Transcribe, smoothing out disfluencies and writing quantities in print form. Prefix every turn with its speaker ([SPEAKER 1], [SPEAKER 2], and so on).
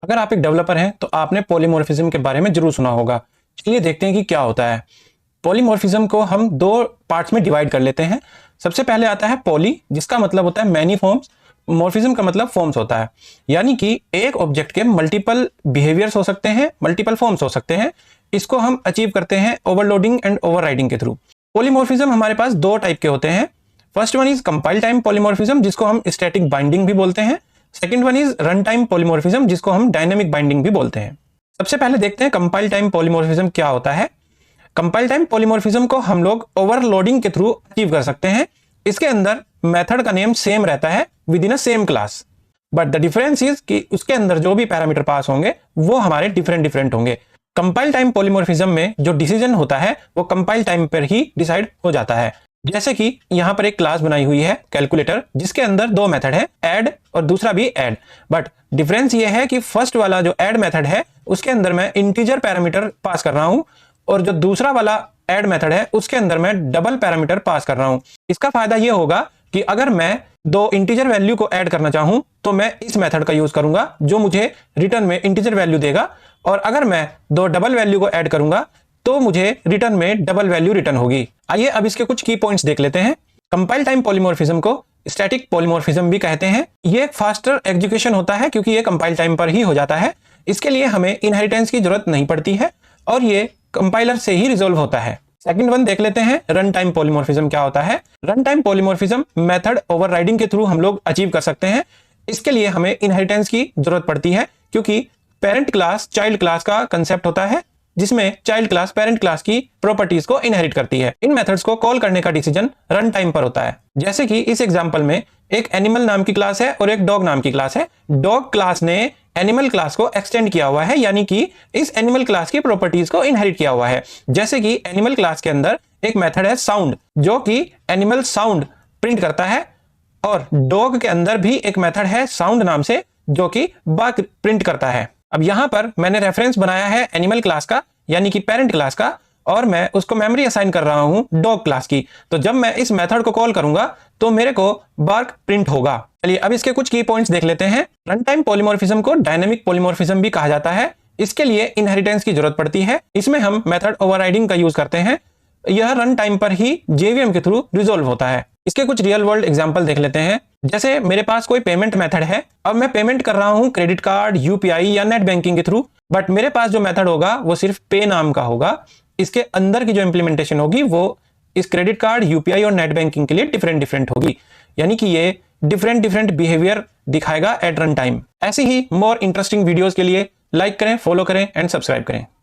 [SPEAKER 1] अगर आप एक डेवलपर हैं तो आपने पॉलीमॉर्फिज्म के बारे में जरूर सुना होगा। चलिए देखते हैं कि क्या होता है। पॉलीमॉर्फिज्म को हम दो पार्ट्स में डिवाइड कर लेते हैं। सबसे पहले आता है पॉली, जिसका मतलब होता है मैनी फॉर्म्स। मॉर्फिज्म का मतलब फॉर्म्स होता है, यानी कि एक ऑब्जेक्ट के मल्टीपल बिहेवियर्स हो सकते हैं, मल्टीपल फॉर्म्स हो सकते हैं। इसको हम अचीव करते हैं ओवरलोडिंग एंड ओवरराइडिंग के थ्रू। पॉलीमॉर्फिज्म हमारे पास दो टाइप के होते हैं। First one is compile time polymorphism, जिसको हम स्टैटिक बाइंडिंग भी बोलते हैं। Second one is run time polymorphism, जिसको हम डायनेमिक बाइंडिंग भी बोलते हैं। सबसे पहले देखते हैं कंपाइल टाइम पॉलीमॉर्फिज्म क्या होता है। कंपाइल टाइम पॉलीमॉर्फिज्म को हम लोग ओवरलोडिंग के थ्रू अचीव कर सकते हैं। इसके अंदर मेथड का नेम सेम रहता है with in a same class, but the difference is कि उसके अंदर जो भी पैरामीटर पास होंगे वो हमारे डिफरेंट डिफरेंट होंगे। कंपाइल टाइम पॉलीमॉर्फिज्म में जो डिसीजन होता है वो कंपाइल टाइम पर ही डिसाइड हो जाता है। जैसे कि यहां पर एक क्लास बनाई हुई है कैलकुलेटर, जिसके अंदर दो मेथड है, ऐड और दूसरा भी ऐड। बट डिफरेंस ये है कि फर्स्ट वाला जो ऐड मेथड है उसके अंदर मैं इंटीजर पैरामीटर पास कर रहा हूं, और जो दूसरा वाला ऐड मेथड है उसके अंदर मैं डबल पैरामीटर पास कर रहा हूं। इसका फायदा यह होगा कि अगर मैं दो इंटीजर वैल्यू को ऐड करना चाहूं तो मैं इस मेथड का यूज करूंगा जो मुझे रिटर्न में इंटीजर वैल्यू देगा, और अगर मैं दो डबल वैल्यू को ऐड करूंगा तो मुझे रिटर्न में डबल वैल्यू रिटर्न होगी। आइए अब इसके कुछ की पॉइंट्स देख लेते हैं। कंपाइल टाइम पॉलीमॉर्फिज्म को स्टैटिक पॉलीमॉर्फिज्म भी कहते हैं। ये एक फास्टर एग्जीक्यूशन होता है क्योंकि ये कंपाइल टाइम पर ही हो जाता है। इसके लिए हमें इनहेरिटेंस की जरूरत नहीं पड़ती है और ये कंपाइलर से ही रिजोल्व होता है। सेकंड वन देख लेते हैं, रन टाइम पॉलीमॉर्फिज्म क्या होता है। Run time polymorphism method overriding के थ्रू हम लोग अचीव कर सकते हैं। इसके लिए हमें इनहेरिटेंस की जरूरत पड़ती है क्योंकि पेरेंट क्लास चाइल्ड क्लास का कंसेप्ट होता है, जिसमें चाइल्ड क्लास पेरेंट क्लास की प्रॉपर्टीज को इनहेरिट करती है। इन मेथड्स को कॉल करने का डिसीजन रन टाइम पर होता है। जैसे कि इस एग्जांपल में एक एनिमल नाम की क्लास है और एक डॉग नाम की क्लास है। डॉग क्लास ने एनिमल क्लास को एक्सटेंड किया हुआ है, यानी कि इस एनिमल क्लास की प्रॉपर्टीज को इनहेरिट किया हुआ है। जैसे कि एनिमल क्लास के अंदर एक मेथड है साउंड, जो कि एनिमल साउंड प्रिंट करता है, और डॉग के अंदर भी एक मेथड है साउंड नाम से, जो कि बार्क प्रिंट करता है। अब यहां पर मैंने रेफरेंस बनाया है एनिमल क्लास का, यानी कि पेरेंट क्लास का, और मैं उसको मेमोरी असाइन कर रहा हूं डॉग क्लास की। तो जब मैं इस मेथड को कॉल करूंगा तो मेरे को बार्क प्रिंट होगा। चलिए अब इसके कुछ की पॉइंट्स देख लेते हैं। रन टाइम पॉलीमॉर्फिज्म को डायनेमिक पॉलीमॉर्फिज्म भी कहा जाता है। इसके लिए इनहेरिटेंस की जरूरत पड़ती है। इसमें हम मेथड ओवरराइडिंग का यूज करते हैं। यह रन टाइम पर ही जेवीएम के थ्रू रिजोल्व होता है। इसके कुछ रियल वर्ल्ड एग्जांपल देख लेते हैं। जैसे मेरे पास कोई पेमेंट मेथड है, अब मैं पेमेंट कर रहा हूं क्रेडिट कार्ड, यूपीआई या नेट बैंकिंग के थ्रू, बट मेरे पास जो मेथड होगा वो सिर्फ पे नाम का होगा। इसके अंदर की जो इंप्लीमेंटेशन होगी वो इस क्रेडिट कार्ड, यूपीआई और नेट बैंकिंग के लिए डिफरेंट डिफरेंट होगी, यानी कि ये डिफरेंट डिफरेंट बिहेवियर दिखाएगा एट रन टाइम। ऐसी ही मोर इंटरेस्टिंग वीडियोस के लिए लाइक करें, फॉलो करें एंड सब्सक्राइब करें।